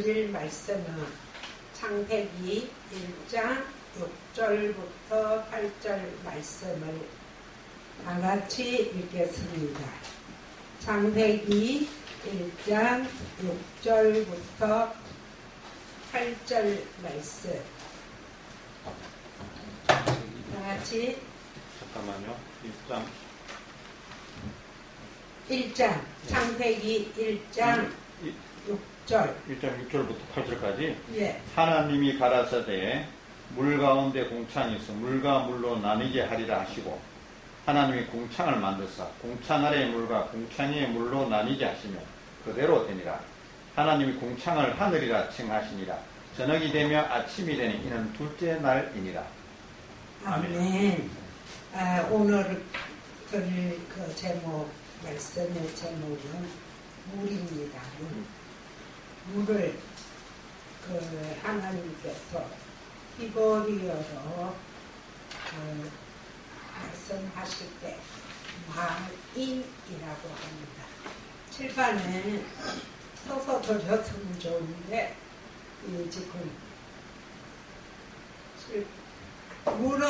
드릴 말씀은 창세기 1장 6절부터 8절 말씀을 다 같이 읽겠습니다. 창세기 1장 6절부터 8절 말씀 다 같이. 잠깐만요. 1장 창세기 1장 6절 1장 6절부터 8절까지. 예. 하나님이 가라사대 물 가운데 공창이 있어 물과 물로 나뉘게 하리라 하시고 하나님이 공창을 만드사 공창 아래의 물과 공창 위의 물로 나뉘게 하시며 그대로 되니라. 하나님이 공창을 하늘이라 칭하시니라. 저녁이 되며 아침이 되니 이는 둘째 날이니라. 아멘. 오늘 드릴 그 제목, 말씀의 제목은 물입니다. 물을 그 하나님께서 히브리어로 말씀하실 때 마인이라고 합니다. 칠판에 써서 드렸으면 좋은데 지금 물은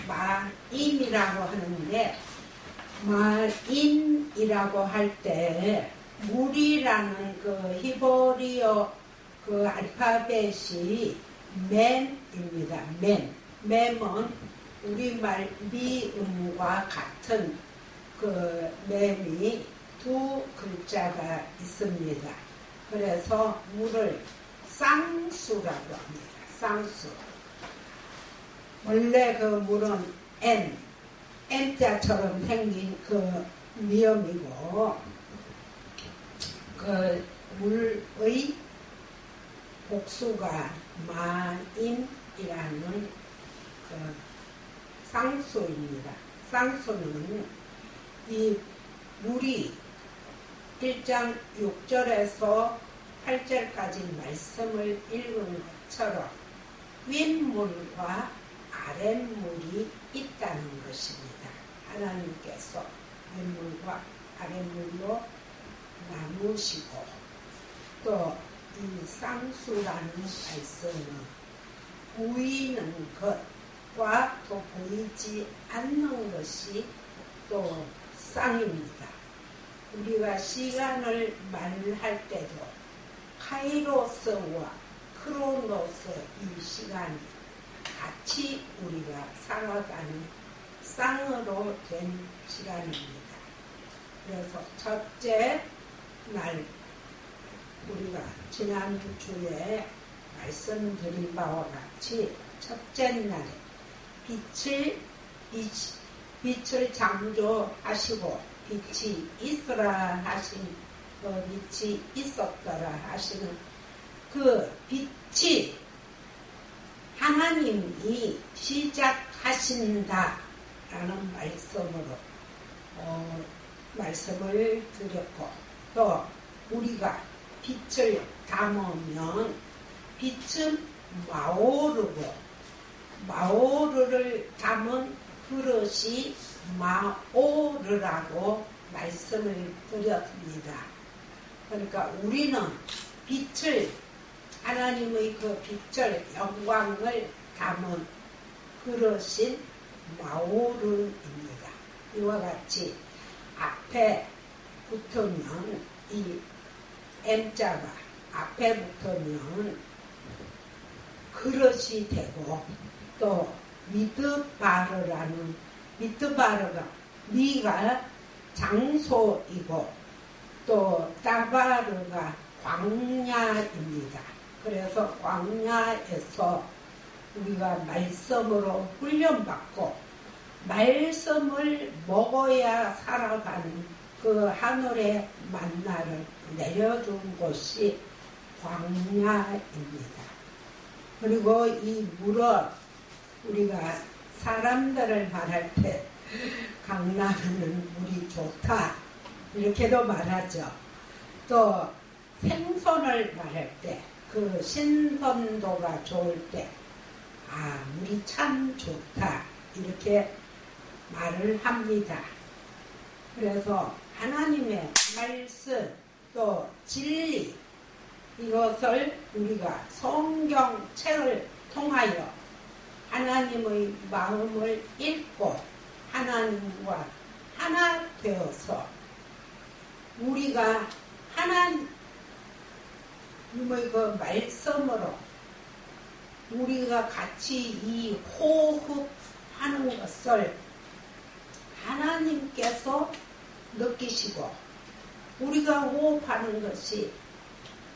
마인이라고 하는데 마인이라고 할 때 물이라는 그 히브리어 그 알파벳이 맨입니다. 맨은 우리말 미음과 같은 그 맨이 두 글자가 있습니다. 그래서 물을 쌍수라고 합니다. 쌍수. 원래 그 물은 N자처럼 생긴 그 미음이고, 그 물의 복수가 마인이라는 그 쌍수입니다. 쌍수는 이 물이 1장 6절에서 8절까지 말씀을 읽은 것처럼 윗물과 아랫물이 있다는 것입니다. 하나님께서 윗물과 아랫물로 나누시고 또 이 쌍수라는 말씀은 보이는 것과 또 보이지 않는 것이 또 쌍입니다. 우리가 시간을 말할 때도 카이로스와 크로노스 이 시간이 같이 우리가 살아가는 쌍으로 된 시간입니다. 그래서 첫째 날 우리가 지난주에 말씀드린 바와 같이 첫째 날에 빛을 창조하시고 빛이 있으라 하신 빛이 있었더라 하시는 그 빛이 하나님이 시작하신다라는 말씀으로 말씀을 드렸고, 또 우리가 빛을 담으면 빛은 마오르고 마오르를 담은 그릇이 마오르라고 말씀을 드렸습니다. 그러니까 우리는 빛을, 하나님의 그 빛을, 영광을 담은 그릇인 마오르입니다. 이와 같이 앞에 붙으면 이 M자가 앞에 붙으면 그릇이 되고, 또 미드바르라는, 미드바르가 미가 장소이고 또 따바르가 광야입니다. 그래서 광야에서 우리가 말씀으로 훈련받고 말씀을 먹어야 살아가는 그 하늘의 만나를 내려준 곳이 광야입니다. 그리고 이 물은 우리가 사람들을 말할 때 강남에는 물이 좋다 이렇게도 말하죠. 또 생선을 말할 때 그 신선도가 좋을 때 물이 참 좋다 이렇게 말을 합니다. 그래서 하나님의 말씀 또 진리 이것을 우리가 성경책을 통하여 하나님의 마음을 읽고 하나님과 하나 되어서 우리가 하나님의 그 말씀으로 우리가 같이 이 호흡하는 것을 하나님께서 느끼시고 우리가 호흡하는 것이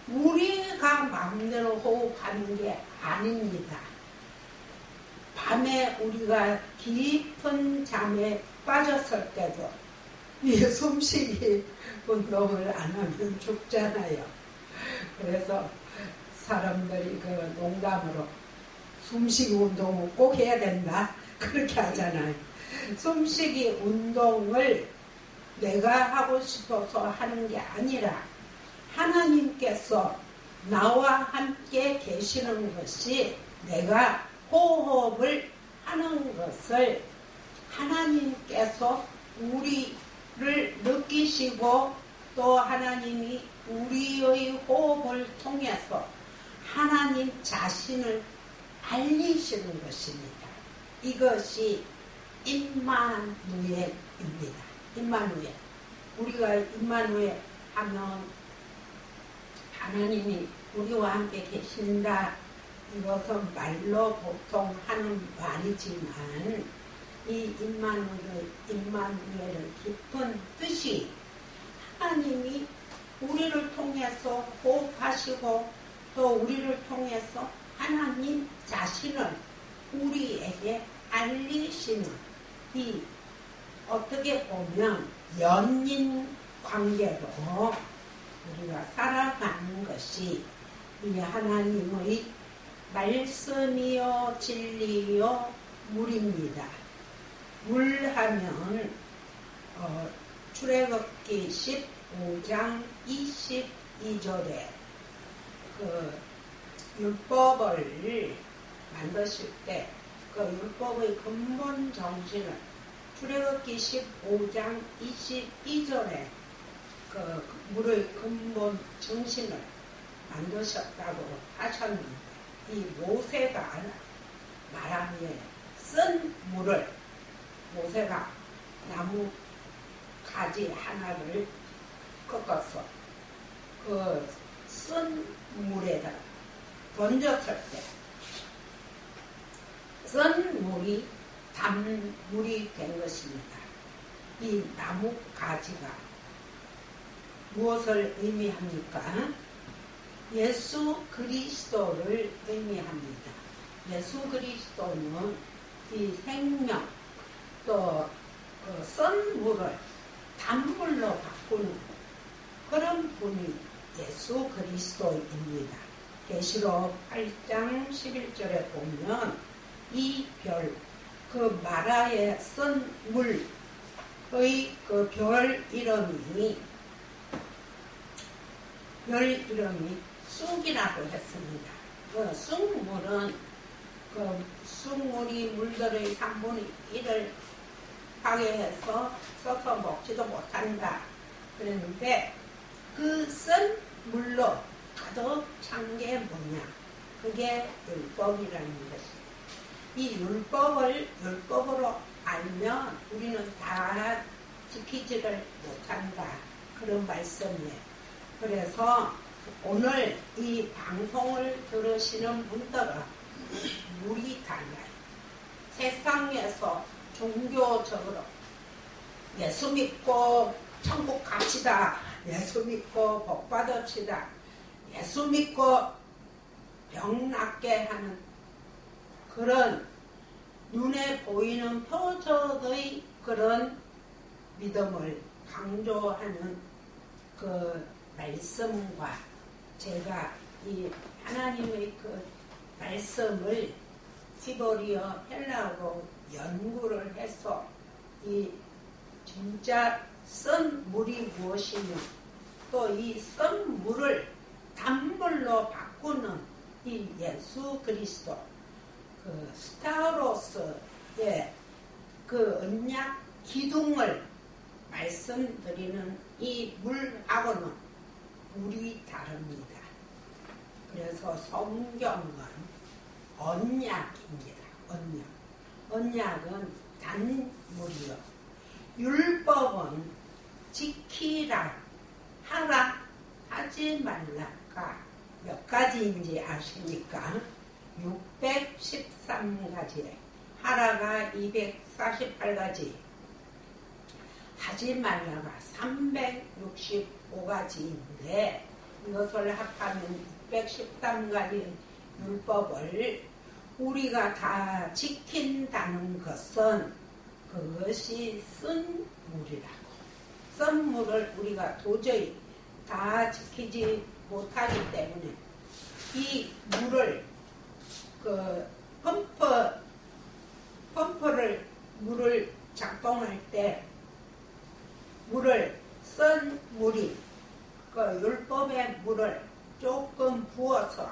우리가 마음대로 호흡하는 게 아닙니다. 밤에 우리가 깊은 잠에 빠졌을 때도 이 숨쉬기 운동을 안 하면 죽잖아요. 그래서 사람들이 그 농담으로 숨쉬기 운동은 꼭 해야 된다 그렇게 하잖아요. 숨쉬기 운동을 내가 하고 싶어서 하는 게 아니라 하나님께서 나와 함께 계시는 것이 내가 호흡을 하는 것을 하나님께서 우리를 느끼시고 또 하나님이 우리의 호흡을 통해서 하나님 자신을 알리시는 것입니다. 이것이 임마누엘입니다. 임마누엘. 우리가 임마누엘 하면 하나님이 우리와 함께 계신다. 이것은 말로 보통 하는 말이지만 이 임마누엘의 깊은 뜻이 하나님이 우리를 통해서 호흡하시고 또 우리를 통해서 하나님 자신을 우리에게 알리시는 이 어떻게 보면 연인 관계로 우리가 살아가는 것이 이 하나님의 말씀이요 진리요 물입니다. 물하면 출애굽기 15장 22절에 그 율법을 만드실 때 그 율법의 근본 정신을 출애굽기 15장 22절에 그 물의 근본 정신을 만드셨다고 하셨는데 이 모세가 말하기에 쓴 물을 모세가 나무 가지 하나를 꺾어서 그 쓴 물에다 던졌을 때 쓴 물이 단물이 된 것입니다. 이 나무 가지가 무엇을 의미합니까? 예수 그리스도를 의미합니다. 예수 그리스도는 이 생명 또 쓴 물을 단물로 바꾸는 그런 분이 예수 그리스도입니다. 계시록 8장 11절에 보면 이 별, 그 마라에 쓴 물의 그 별 이름이 쑥이라고 했습니다. 그 쑥물은 그 쑥물이 물들의 3분의 1을 파괴해서 써서 먹지도 못한다. 그랬는데 그 쓴 물로 가득 찬 게 뭐냐? 그게 율법이라는 것입니다. 이 율법으로 알면 우리는 다 지키지를 못한다. 그런 말씀이에요. 그래서 오늘 이 방송을 들으시는 분들은 물이 달라요. 세상에서 종교적으로 예수 믿고 천국 갑시다. 예수 믿고 복 받읍시다. 예수 믿고 병 낫게 하는 그런 눈에 보이는 표적의 그런 믿음을 강조하는 그 말씀과 제가 이 하나님의 그 말씀을 히브리어 헬라어로 연구를 해서 이 진짜 쓴 물이 무엇이며 또 이 쓴 물을 단물로 바꾸는 이 예수 그리스도 그 스타로스의 그 언약 기둥을 말씀드리는 이 물하고는 물이 다릅니다. 그래서 성경은 언약입니다. 언약. 언약은 단물이요. 율법은 지키라, 하라, 하지 말라가 몇 가지인지 아십니까? 613가지, 하라가 248가지, 하지 말라가 365가지인데 이것을 합하면 613가지 율법을 우리가 다 지킨다는 것은 그것이 쓴 물이라고. 쓴 물을 우리가 도저히 다 지키지 못하기 때문에 이 물을 물을 작동할 때 물을 쓴 물이 율법의 물을 조금 부어서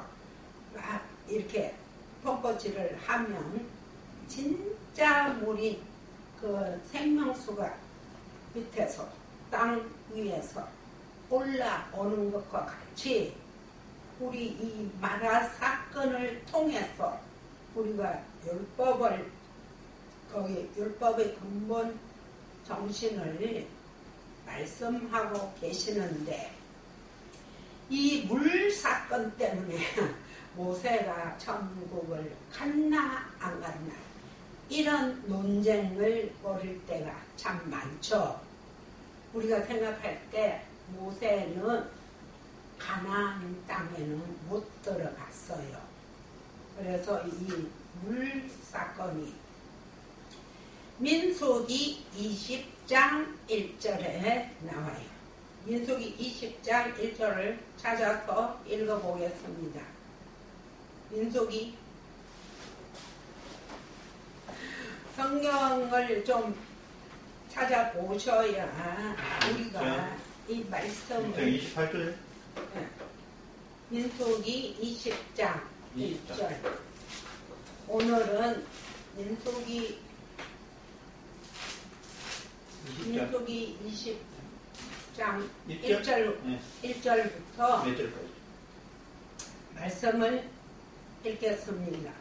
이렇게 펌프질을 하면 진짜 물이 생명수가 밑에서 땅 위에서 올라오는 것과 같이 우리 이 마라 사건을 통해서 우리가 율법의 근본 정신을 말씀하고 계시는데 이 물 사건 때문에 모세가 천국을 갔나 안 갔나 이런 논쟁을 벌일 때가 참 많죠. 우리가 생각할 때 모세는 가나안 땅에는 못 들어갔어요. 그래서 이 물 사건이 민수기 20장 1절에 나와요. 민수기 20장 1절을 찾아서 읽어보겠습니다. 민수기 성경을 좀 찾아보셔야 우리가 이 말씀을 28절 민수기 20장 1절 오늘은 민수기 20장 1절부터 말씀을 읽겠습니다.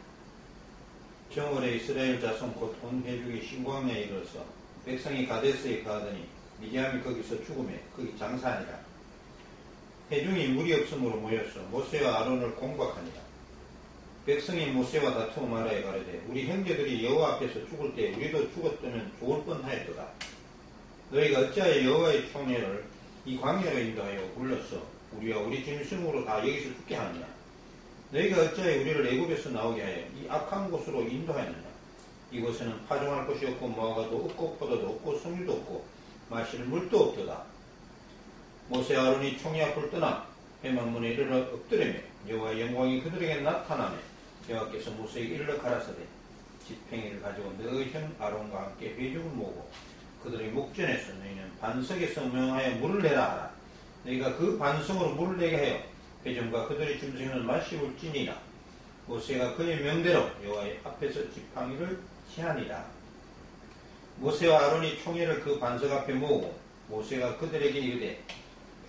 정월에 이스라엘 자손 곧 온 회중이 신광야에 이르러서 백성이 가데스에 가더니 미디암이 거기서 죽음에 거기 장사하니라. 회중이 물이 없으므로 모여서 모세와 아론을 공박하니라. 백성이 모세와 다투어 말하여 가로되 우리 형제들이 여호와 앞에서 죽을 때 우리도 죽었다면 좋을 뻔하였도다. 너희가 어찌하여 여호와의 총회를 이 광야로 인도하여 불렀어 우리와 우리 짐승으로 다 여기서 죽게 하느냐. 너희가 어찌하여 우리를 애굽에서 나오게 하여 이 악한 곳으로 인도하였느냐. 이곳에는 파종할 곳이 없고 무화과도 없고 포도도 없고 송유도 없고 마실 물도 없도다. 모세 아론이 총회 앞을 떠나 회막문에 이르러 엎드리며 여호와의 영광이 그들에게 나타나며 여호와께서 모세에게 이르러 가라사대 지팡이를 가지고 너 형 아론과 함께 회중을 모으고 그들의 목전에서 너희는 반석에서 명하여 물을 내라 하라. 너희가 그 반성으로 물을 내게 하여 회중과 그들의 짐승을 마시울지니라. 모세가 그의 명대로 여호와의 앞에서 지팡이를 치하니라. 모세와 아론이 총회를 그 반석 앞에 모으고 모세가 그들에게 이르되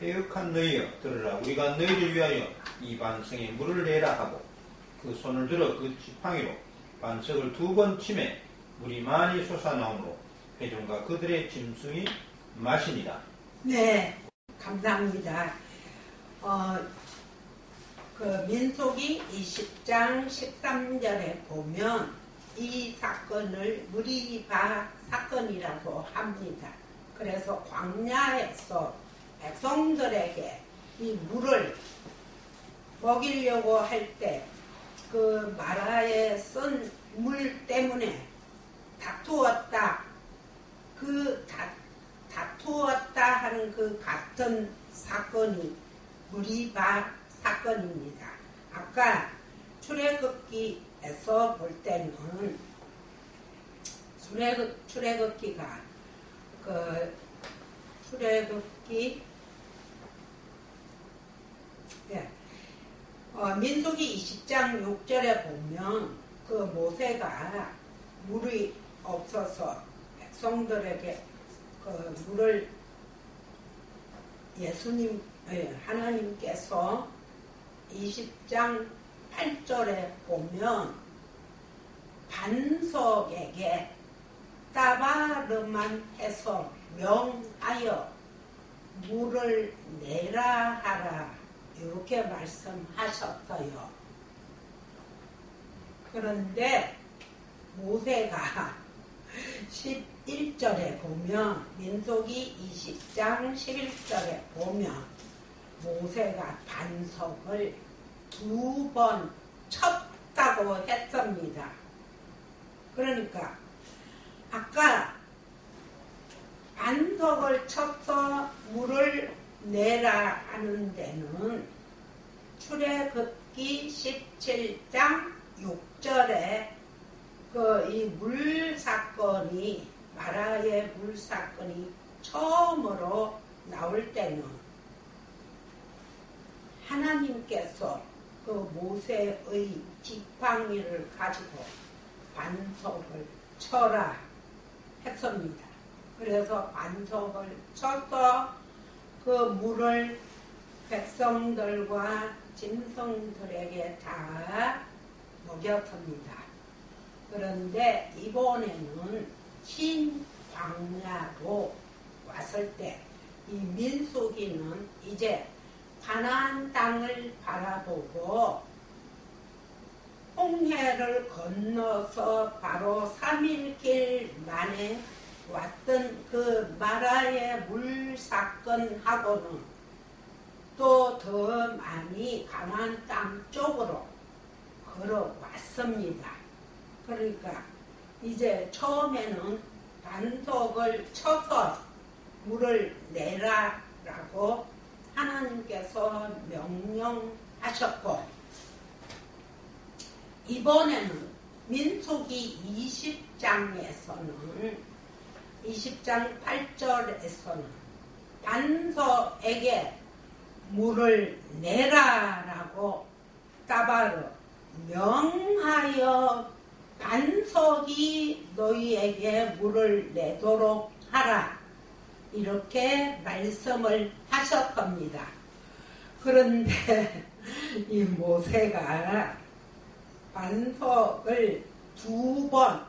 패역한 너희여 들으라. 우리가 너희를 위하여 이 반석에 물을 내라 하고 그 손을 들어 그 지팡이로 반석을 2번 치매 물이 많이 솟아나오므로 회중과 그들의 짐승이 마시니라. 네, 감사합니다. 민수기 20장 13절에 보면 이 사건을 무리바 사건이라고 합니다. 그래서 광야에서 백성들에게 이 물을 먹이려고 할 때 그 마라에 쓴 물 때문에 다투었다. 다투었다 하는 그 같은 사건이 무리바 사건입니다. 아까 출애굽기에서 볼 때는 출애굽기가 민수기 20장 6절에 보면 그 모세가 물이 없어서 백성들에게 그 물을 하나님께서 20장 8절에 보면 반석에게 따바르만 해서 명하여 물을 내라 하라 이렇게 말씀하셨어요. 그런데 모세가 11절에 보면 민수기 20장 11절에 보면 모세가 반석을 2번 쳤다고 했습니다. 그러니까 아까 반석을 쳐서 물을 내라 하는 데는 출애굽기 17장 6절에 이 물 사건이 마라의 물 사건이 처음으로 나올 때는 하나님께서 그 모세의 지팡이를 가지고 반석을 쳐라 했습니다. 그래서 반석을 쳐서 그 물을 백성들과 짐승들에게 다 먹였습니다. 그런데 이번에는 흰 광야로 왔을 때 이 민수기는 이제 가나안 땅을 바라보고 홍해를 건너서 바로 3일 길 만에 왔던 그 마라의 물 사건하고는 또 더 많이 가나안 땅 쪽으로 걸어왔습니다. 그러니까 이제 처음에는 반석을 쳐서 물을 내라라고 하나님께서 명령하셨고 이번에는 민수기 20장에서는 20장 8절에서는 반석에게 물을 내라라고 따바르 명하여 반석이 너희에게 물을 내도록 하라 이렇게 말씀을 하셨습니다. 그런데 이 모세가 반석을 2번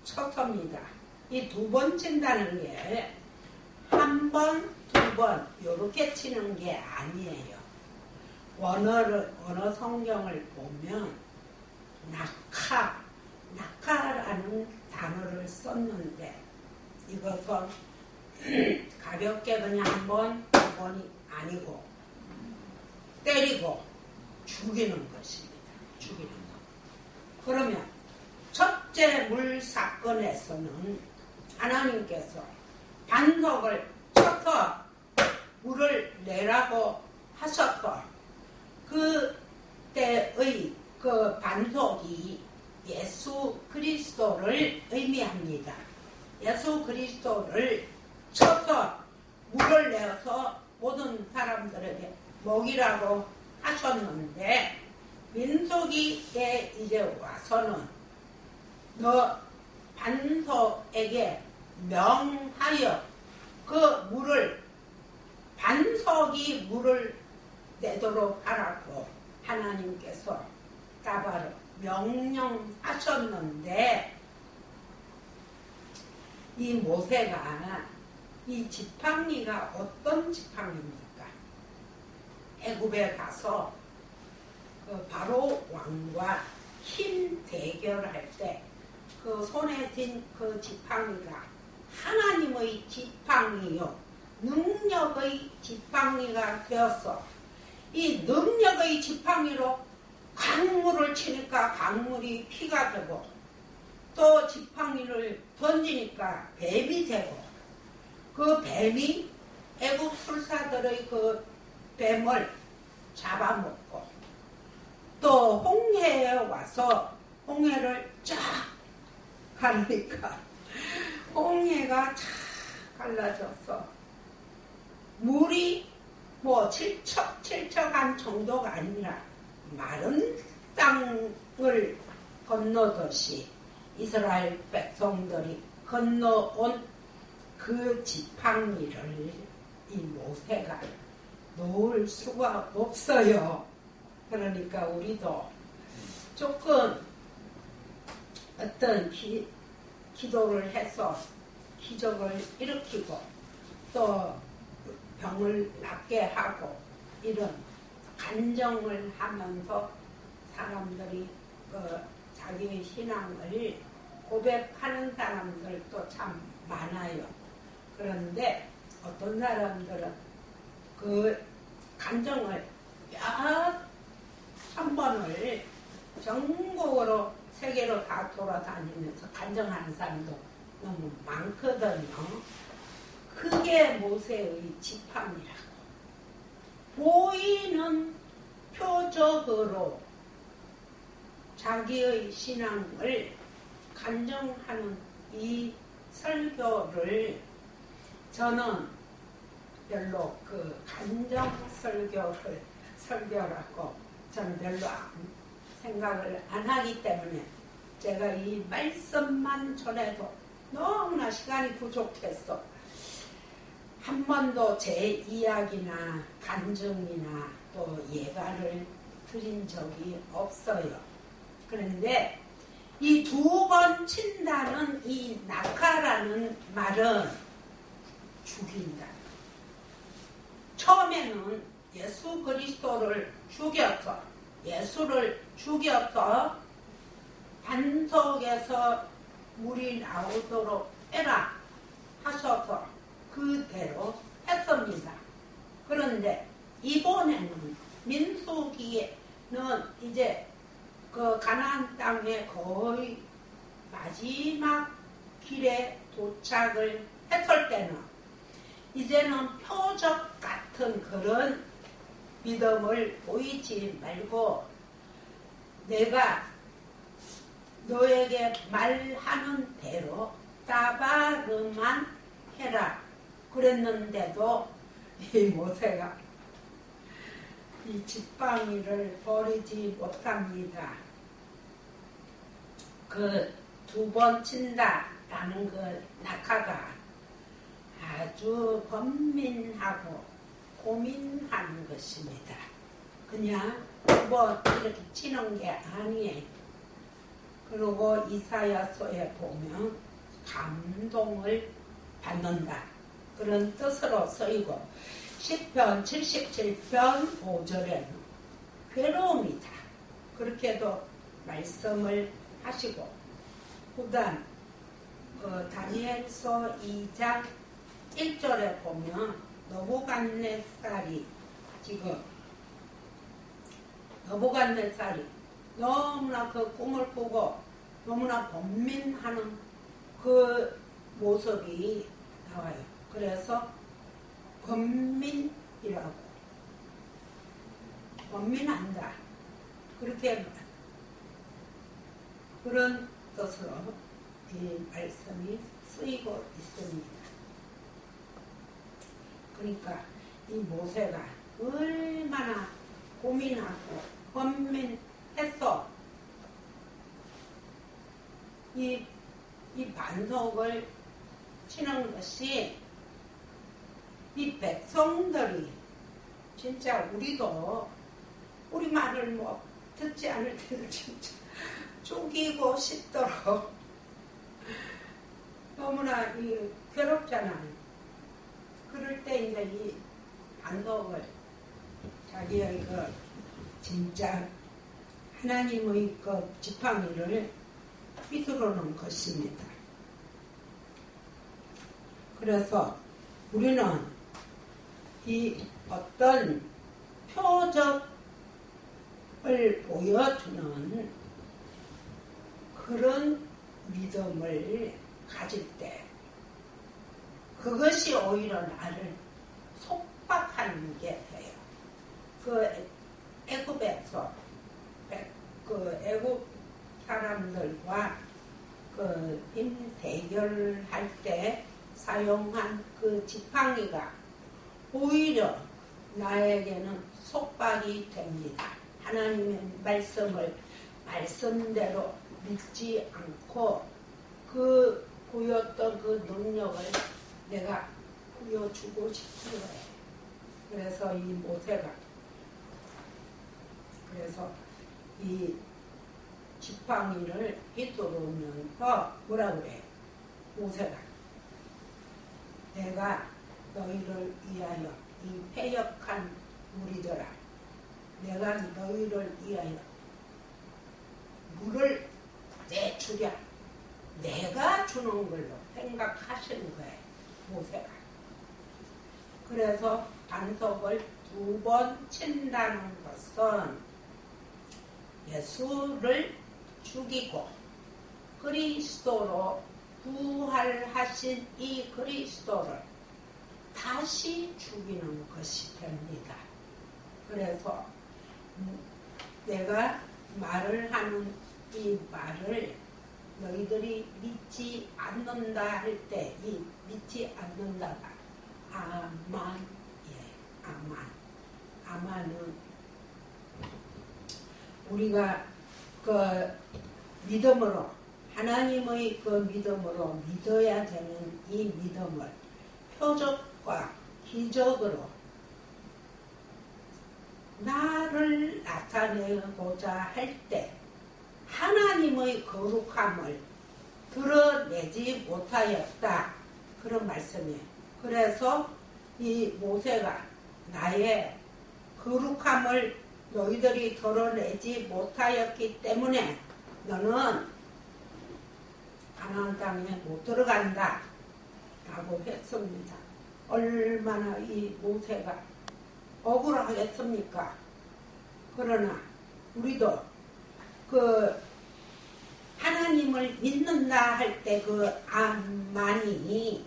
쳤습니다. 이 2번 친다는 게 한 번, 2번 이렇게 치는 게 아니에요. 원어 성경을 보면 낙하라는 단어를 썼는데 이것은 가볍게 그냥 한 번, 2번이 아니고 때리고 죽이는 것입니다. 죽이는 것. 그러면 첫째 물 사건에서는 하나님께서 반석을 쳐서 물을 내라고 하셨고 그때의 그 반석이 예수 그리스도를 의미합니다. 예수 그리스도를 쳐서 물을 내어서 모든 사람들에게 먹이라고 하셨는데 민수기에 이제 와서는 너 반석에게 명하여 그 물을 반석이 물을 내도록 하라고 하나님께서 따바르 명령하셨는데 이 모세가 이 지팡이가 어떤 지팡이입니까? 애굽에 가서 그 바로 왕과 힘 대결할 때 그 손에 든 그 지팡이가 하나님의 지팡이요 능력의 지팡이가 되어서 이 능력의 지팡이로 강물을 치니까 강물이 피가 되고 또 지팡이를 던지니까 뱀이 되고 그 뱀이 애국 술사들의 그 뱀을 잡아먹고 또 홍해에 와서 홍해를 쫙 가르니까 홍해가 쫙 갈라져서 물이 뭐 칠척한 정도가 아니라 마른 땅을 건너듯이 이스라엘 백성들이 건너온 그 지팡이를 이 모세가 놓을 수가 없어요. 그러니까 우리도 조금 어떤 기도를 해서 기적을 일으키고 또 병을 낫게 하고 이런 간정을 하면서 사람들이 자기의 신앙을 고백하는 사람들도 참 많아요. 그런데 어떤 사람들은 그 간정을 몇 천 번을 전국으로 세계로 다 돌아다니면서 간정하는 사람도 너무 많거든요. 그게 모세의 지팡이라고. 보이는 표적으로 자기의 신앙을 간정하는 이 설교를 저는 별로 그 간정 설교라고 저는 별로 생각을 안 하기 때문에 제가 이 말씀만 전해도 너무나 시간이 부족해서 한 번도 제 이야기나 간증이나 또 예가를 드린 적이 없어요. 그런데 이 2번 친다는 이 낙하라는 말은 죽인다. 처음에는 예수 그리스도를 예수를 죽여서 반석에서 물이 나오도록 해라 하셔서 그대로 했습니다. 그런데 이번에는 민수기에는 이제 그 가나안 땅에 거의 마지막 길에 도착을 했을 때는 이제는 표적 같은 그런 믿음을 보이지 말고 내가 너에게 말하는 대로 따바르만 해라 그랬는데도 이 모세가 이 지팡이를 버리지 못합니다. 그 2번 친다라는 그 낙하가 아주 번민하고 고민하는 것입니다. 그냥 뭐 이렇게 치는 게 아니에요. 그리고 이사야서에 보면 감동을 받는다. 그런 뜻으로 쓰이고 시편 77편 5절에는 괴로움이다. 그렇게도 말씀을 하시고 그다음 다니엘서 2장 1절에 보면 너부갓네살이 너무나 그 꿈을 꾸고 너무나 번민하는 그 모습이 나와요. 그래서 번민이라고 번민한다. 그렇게 그런 뜻으로 이 말씀이 쓰이고 있습니다. 그러니까 이 모세가 얼마나 고민하고 번민해서 이 반석을 치는 것이 이 백성들이 진짜 우리도 우리 말을 뭐 듣지 않을 때도 진짜 죽이고 싶도록 너무나 괴롭잖아요. 그럴 때 이제 이 반석을 자기의 그 진짜 하나님의 그 지팡이를 휘두르는 것입니다. 그래서 우리는 이 어떤 표적을 보여주는 그런 믿음을 가질 때 그것이 오히려 나를 속박하는 게 돼요. 그 애굽에서 그 애굽 사람들과 그 힘 대결할 때 사용한 그 지팡이가 오히려 나에게는 속박이 됩니다. 하나님의 말씀을 말씀대로 믿지 않고 그 보였던 그 능력을 내가 보여주고 싶은 거예요. 그래서 이 모세가 그래서 이 지팡이를 휘두르면서 뭐라 그래? 모세가 내가 너희를 위하여 이 패역한 무리들아, 내가 너희를 위하여 물을 내주랴. 내가 주는 걸로 생각하시는 거예요, 모세가. 그래서 반석을 2번 친다는 것은 예수를 죽이고 그리스도로 부활하신 이 그리스도를 다시 죽이는 것이 됩니다. 그래서 내가 말을 하는 이 말을 너희들이 믿지 않는다 할 때 이 믿지 않는다가 아만이에요. 아만. 아만은 우리가 그 믿음으로 하나님의 그 믿음으로 믿어야 되는 이 믿음을 표적과 기적으로 나를 나타내고자 할 때 하나님의 거룩함을 드러내지 못하였다. 그런 말씀이에요. 그래서 이 모세가 나의 거룩함을 너희들이 드러내지 못하였기 때문에 너는 가나안 땅에 못 들어간다 라고 했습니다. 얼마나 이 모세가 억울하겠습니까? 그러나 우리도 그 하나님을 믿는다 할 때 그 아만이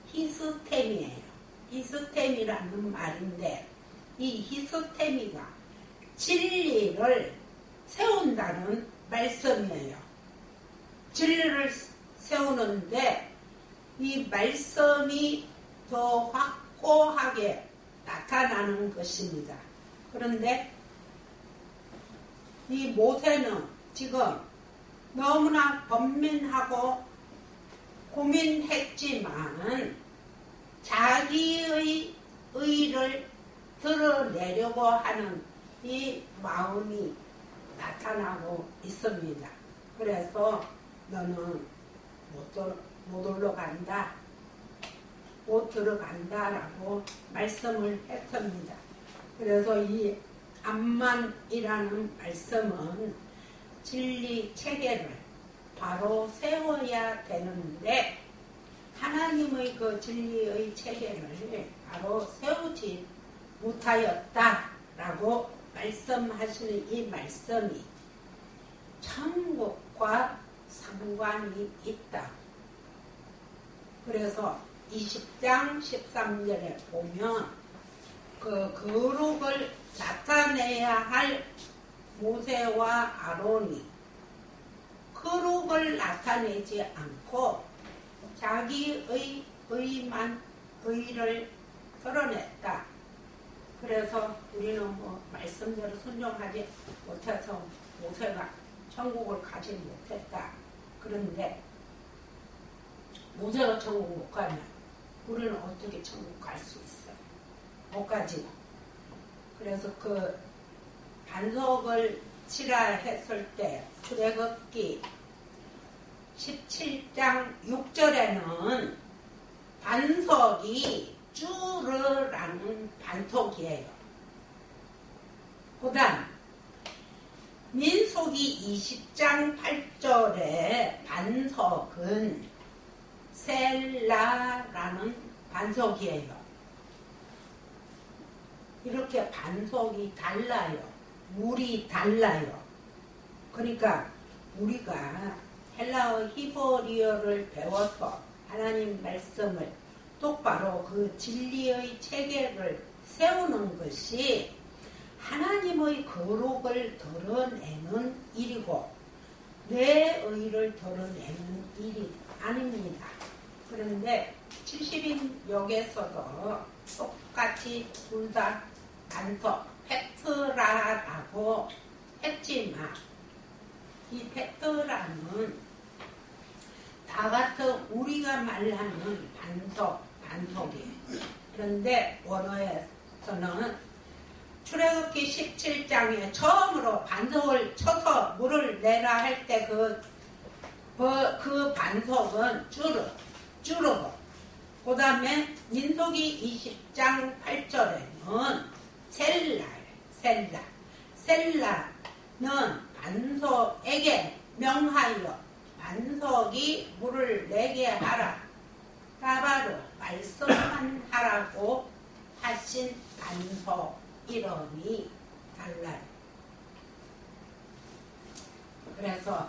히스템이에요. 히스템이라는 말인데 이 히스템이가 진리를 세운다는 말씀이에요. 진리를 세우는데 이 말씀이 더 확고하게 나타나는 것입니다. 그런데 이 모세는 지금 너무나 번민하고 고민했지만 자기의 의를 드러내려고 하는 이 마음이 나타나고 있습니다. 그래서 너는 못 올라간다, 못 들어간다라고 말씀을 했습니다. 그래서 이 암만이라는 말씀은 진리 체계를 바로 세워야 되는데 하나님의 그 진리의 체계를 바로 세우지 못하였다라고 말씀하시는 이 말씀이 천국과 상관이 있다. 그래서 20장 13절에 보면 그 거룩을 나타내야 할 모세와 아론이 거룩을 나타내지 않고 자기의 의를 드러냈다. 그래서 우리는 뭐 말씀대로 순종하지 못해서 모세가 천국을 가지 못했다. 그런데 모세가 천국 못 가면 우리는 어떻게 천국 갈 수 있어요? 못 가지. 그래서 그 반석을 치라 했을 때 출애굽기 17장 6절에는 반석이 쭈르라는 반석이에요. 그 다음 민수기 20장 8절에 반석은 셀라라는 반석이에요. 이렇게 반석이 달라요. 물이 달라요. 그러니까 우리가 헬라어 히브리어를 배워서 하나님 말씀을 똑바로 그 진리의 체계를 세우는 것이 하나님의 거룩을 드러내는 일이고 내 의를 드러내는 일이 아닙니다. 그런데 70인역에서도 똑같이 둘 다 반석, 페트라라고 했지만 이 페트라는 다 같은 우리가 말하는 반석이에요. 그런데 원어에서는 출애굽기 17장에 처음으로 반석을 쳐서 물을 내라 할 때 그 반석은 쭈르고 그 다음에 민수기 20장 8절에는 셀라는 반석에게 명하여 반석이 물을 내게 하라. 따바로 말씀만 하라고 하신 반석 이름이 달라요. 그래서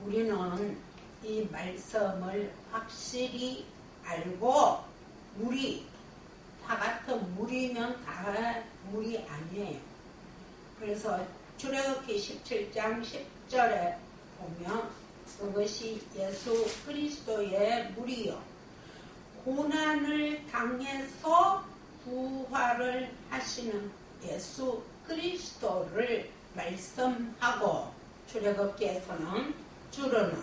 우리는 이 말씀을 확실히 알고 물이 다 같은 물이면 다 물이 아니에요. 그래서 출애굽기 17장 10절에 보면 그것이 예수 그리스도의 물이요 고난을 당해서 부활을 하시는 예수 그리스도를 말씀하고 출애굽기에서는 주르는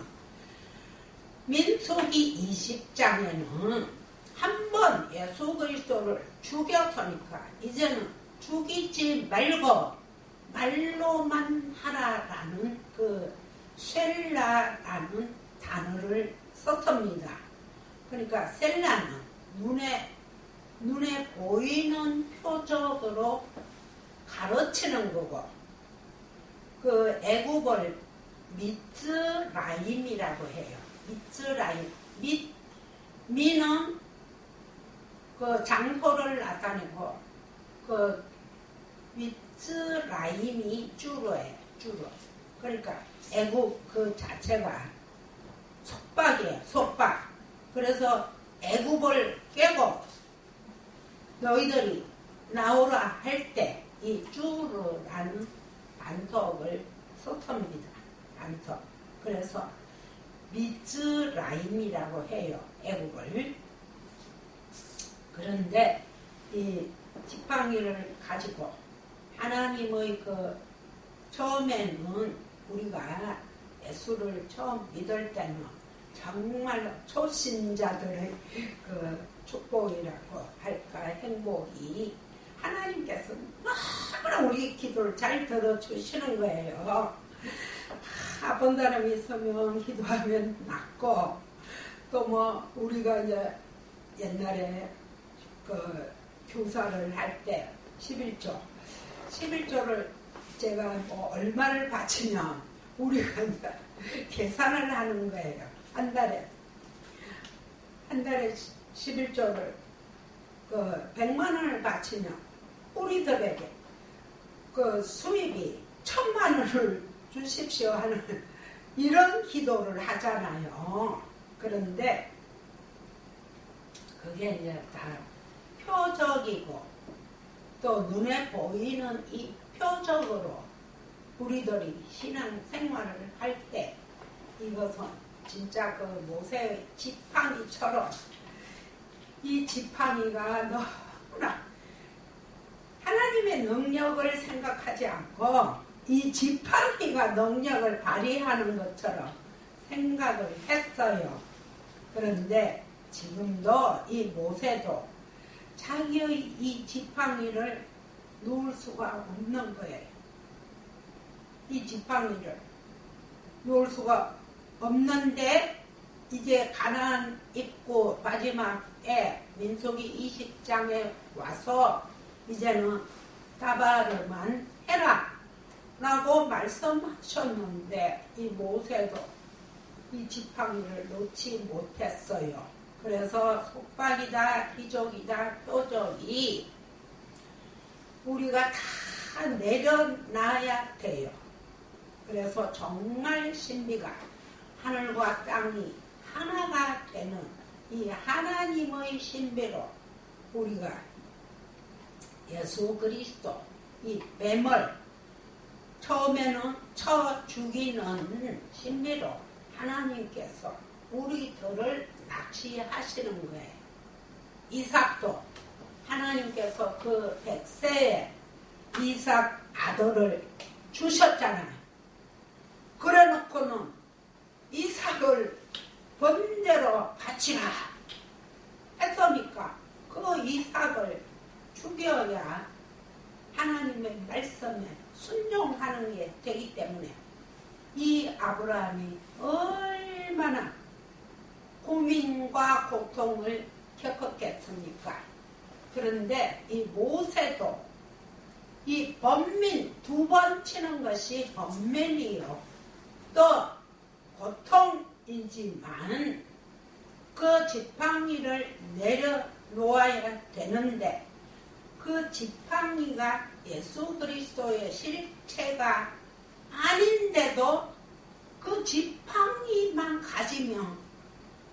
민수기 20장에는 한 번 예수 그리스도를 죽였으니까 이제는 죽이지 말고 말로만 하라라는 그 셀라라는 단어를 썼습니다. 그러니까 셀라는 눈에 보이는 표적으로 가르치는 거고 그 애국을 미츠라임이라고 해요. 미츠라임. 미는 그 장소를 나타내고 그 미츠라임이 주로예요. 주로. 그러니까 애국 그 자체가 속박이에요. 속박. 그래서 애국을 깨고 너희들이 나오라 할 때 이 주로라는 반석을 썼습니다. 반석. 그래서 미츠라임이라고 해요. 애국을. 그런데 이 지팡이를 가지고 하나님의 그 처음에는 우리가 예수를 처음 믿을 때는 정말로 초신자들의 그 축복이라고 할까 행복이 하나님께서 너무나 우리 기도를 잘 들어주시는 거예요. 아픈 사람이 있으면 기도하면 낫고 또 뭐 우리가 이제 옛날에 그 교사를 할 때 11조를 제가 뭐 얼마를 바치면 우리가 이제 계산을 하는 거예요. 한 달에 11조를 그 100만 원을 바치면 우리들에게 그 수입이 1000만 원을 주십시오 하는 이런 기도를 하잖아요. 그런데 그게 이제 다 표적이고 또 눈에 보이는 이 표적으로 우리들이 신앙 생활을 할 때 이것은 진짜 그 모세의 지팡이처럼 이 지팡이가 너무나 하나님의 능력을 생각하지 않고 이 지팡이가 능력을 발휘하는 것처럼 생각을 했어요. 그런데 지금도 이 모세도 자기의 이 지팡이를 놓을 수가 없는 거예요. 이 지팡이를 놓을 수가 없는데 이제 가나안 입구 마지막에 민수기 20장에 와서 이제는 다바르만 해라 라고 말씀하셨는데 이 모세도 이 지팡이를 놓지 못했어요. 그래서 속박이다, 기적이다, 표적이 우리가 다 내려놔야 돼요. 그래서 정말 신비가 하늘과 땅이 하나가 되는 이 하나님의 신비로 우리가 예수 그리스도 이 뱀을 처음에는 쳐 죽이는 신비로 하나님께서 우리들을 낚시하시는 거예요. 이삭도 하나님께서 그 100세에 이삭 아들을 주셨잖아요. 그래 놓고는 이삭을 번제로 바치라 했으니까 그 이삭을 죽여야 하나님 하나님의 말씀에 순종하는 게 되기 때문에 이 아브라함이 얼마나 고민과 고통을 겪었겠습니까? 그런데 이 모세도 이 번민 2번 치는 것이 번민이요. 또 고통이지만 그 지팡이를 내려놓아야 되는데 그 지팡이가 예수 그리스도의 실체가 아닌데도 그 지팡이만 가지면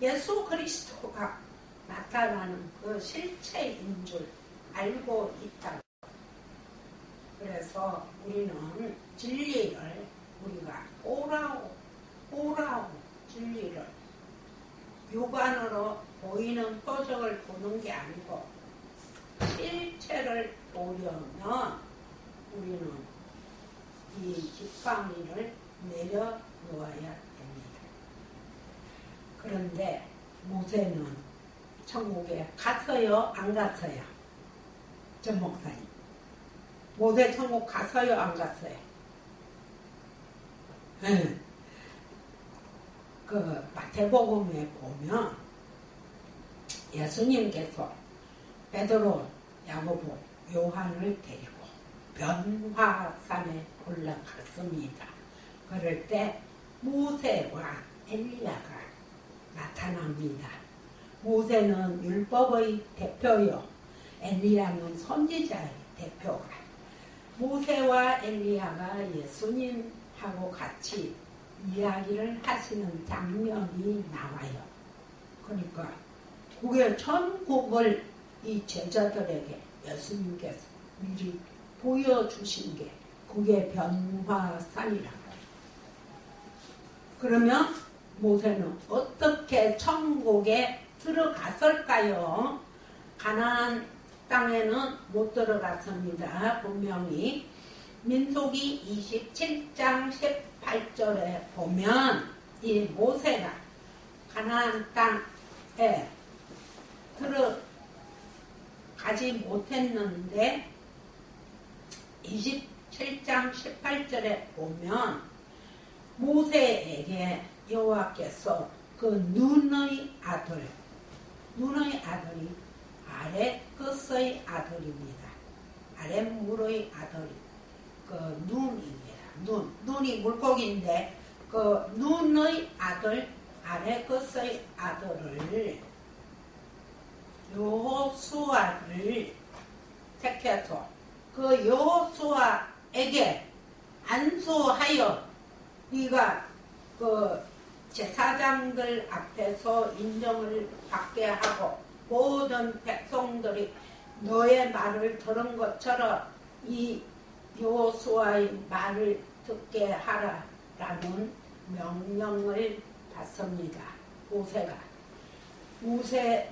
예수 그리스도가 나타나는 그 실체인 줄 알고 있다. 그래서 우리는 진리를 우리가 오라오 진리를 육안으로 보이는 표적을 보는 게 아니고 실체를 보려면 우리는 이 지팡이를 내려놓아야 됩니다. 그런데 모세는 천국에 갔어요? 안 갔어요? 전 목사님. 모세 천국 갔어요? 안 갔어요? 그 마태복음에 보면 예수님께서 베드로, 야고보, 요한을 데리고 변화산에 올라갔습니다. 그럴 때 모세와 엘리야가 나타납니다. 모세는 율법의 대표요, 엘리야는 선지자의 대표가. 모세와 엘리야가 예수님하고 같이 이야기를 하시는 장면이 나와요. 그러니까 그게 천국을 이 제자들에게 예수님께서 미리 보여주신 게 그게 변화산이라고. 그러면 모세는 어떻게 천국에 들어갔을까요? 가나안 땅에는 못 들어갔습니다. 분명히 민수기 27장 18절에 보면 이 모세가 가나안 땅에 들어가지 못했는데 27장 18절에 보면 모세에게 여호와께서 그 눈의 아들이 아래 끝의 아들입니다. 아래 물의 아들이 그 눈입니다. 눈이 물고기인데 그 눈의 아들 아래 끝의 아들을 여호수아를 택해서 그 여호수아에게 안수하여 네가 그 제사장들 앞에서 인정을 받게 하고 모든 백성들이 너의 말을 들은 것처럼 이 여호수아의 말을 듣게 하라라는 명령을 받습니다. 모세에게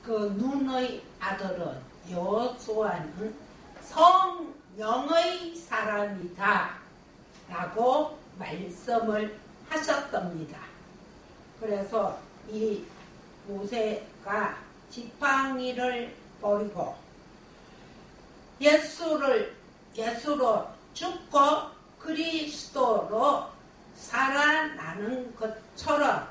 그 눈의 아들은 여호수아는 성령의 사람이다 라고 말씀을 하셨답니다. 그래서 이 모세가 지팡이를 버리고 예수로 죽고 그리스도로 살아나는 것처럼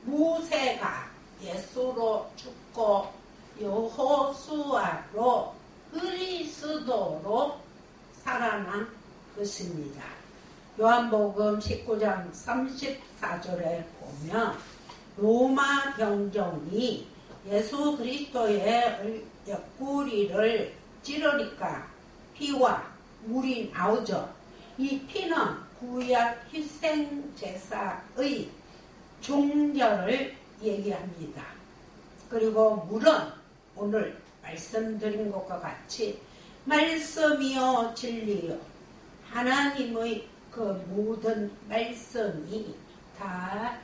모세가 예수로 죽고 여호수아로 그리스도로 살아난 것입니다. 요한복음 19장 34절에 보면 로마 병정이 예수 그리스도의 옆구리를 찌르니까 피와 물이 나오죠. 이 피는 구약 희생제사의 종결을 얘기합니다. 그리고 물은 오늘 말씀드린 것과 같이 말씀이요 진리요 하나님의 그 모든 말씀이 다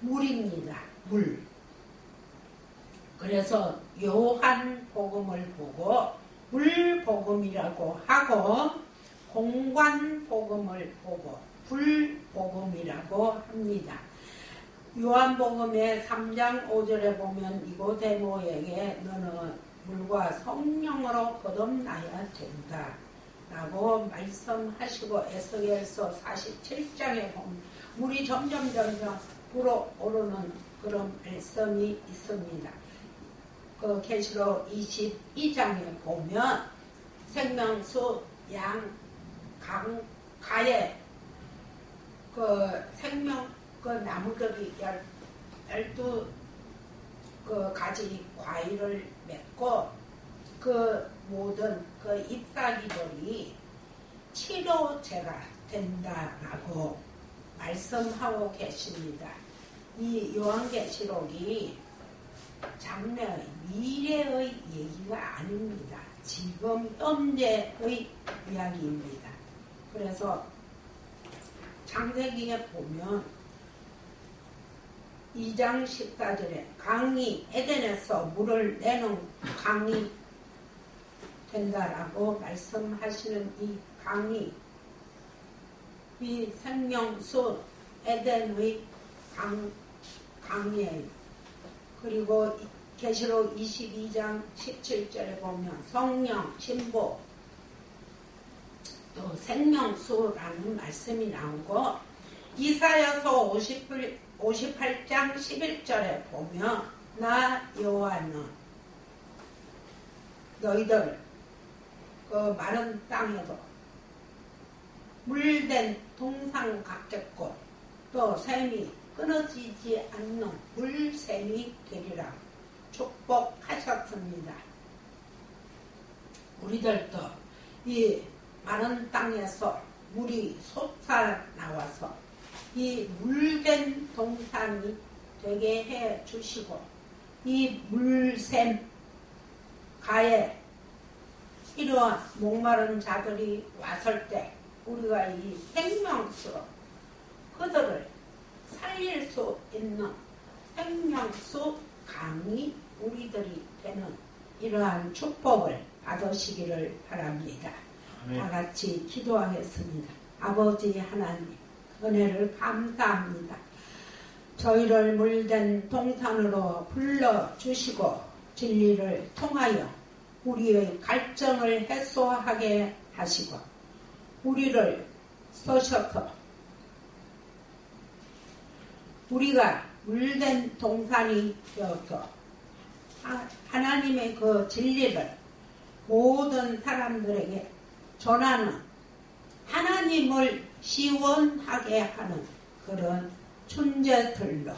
물입니다. 물. 그래서 요한복음을 보고 물복음이라고 하고 공관복음을 보고 불복음이라고 합니다. 요한복음의 3장 5절에 보면 니고데모에게 너는 물과 성령으로 거듭나야 된다 라고 말씀하시고, 에스겔서 47장에 보면 물이 점점 불어오르는 그런 말씀이 있습니다. 그 계시록 22장에 보면 생명수 가에 그 생명 그 나무들이 12 그 가지 과일을 맺고, 그 모든 그 잎사귀들이 치료제가 된다라고 말씀하고 계십니다. 이 요한계시록이 장래의 미래의 얘기가 아닙니다. 지금 현재의 이야기입니다. 그래서 창세기에 보면 2장 14절에 강이 에덴에서 물을 내는 강이 된다라고 말씀하시는 이 강이, 이 생명수 에덴의 강이에요. 그리고 계시록 22장 17절에 보면 성령, 신보, 또 생명수라는 말씀이 나오고, 이사야서 58장 11절에 보면 나 여호와는 너희들 그 마른 땅에도 물된 동상 같겠고 또 샘이 끊어지지 않는 물샘이 되리라 축복하셨습니다. 우리들도 이 마른 땅에서 물이 솟아나와서 이 물된 동산이 되게 해 주시고, 이 물샘 가에 이러한 목마른 자들이 왔을 때 우리가 이 생명수로 그들을 살릴 수 있는 생명수 강이 우리들이 되는 이러한 축복을 받으시기를 바랍니다. 다 같이 기도하겠습니다. 아버지 하나님, 은혜를 감사합니다. 저희를 물된 동산으로 불러주시고 진리를 통하여 우리의 갈증을 해소하게 하시고 우리를 써셔서 우리가 물된 동산이 되어서 하나님의 그 진리를 모든 사람들에게 전하는, 하나님을 시원하게 하는 그런 존재들로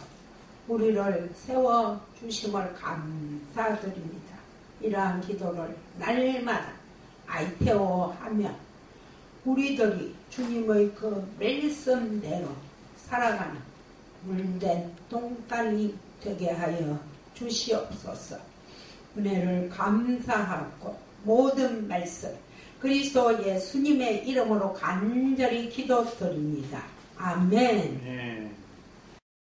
우리를 세워주심을 감사드립니다. 이러한 기도를 날마다 아이테오하며 우리들이 주님의 그 말씀대로 살아가는 물된 동산이 되게 하여 주시옵소서. 은혜를 감사하고 모든 말씀 그리스도 예수님의 이름으로 간절히 기도드립니다. 아멘.